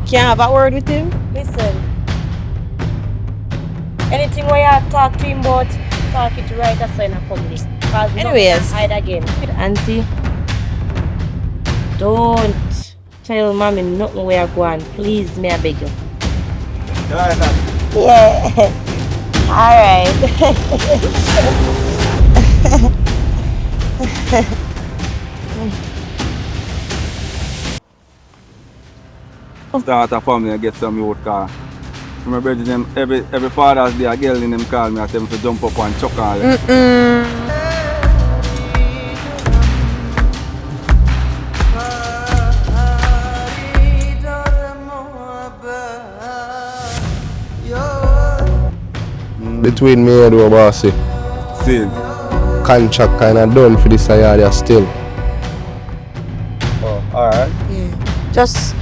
Can't have a word with him? Listen, anything where you talk to him about, talk it right as in a public. Cause we Anyways. not hide again. Auntie, don't tell mommy nothing where I go on. Please, may I beg you. Alright, Yeah. Alright. start a family and get some youth car. From my brother, them, every Father's Day, a girl in them call me, I tell them to jump up and chuck all them. Between me and you, bossy, Still. contract kind of done for this area still. Oh, alright. Yeah. Just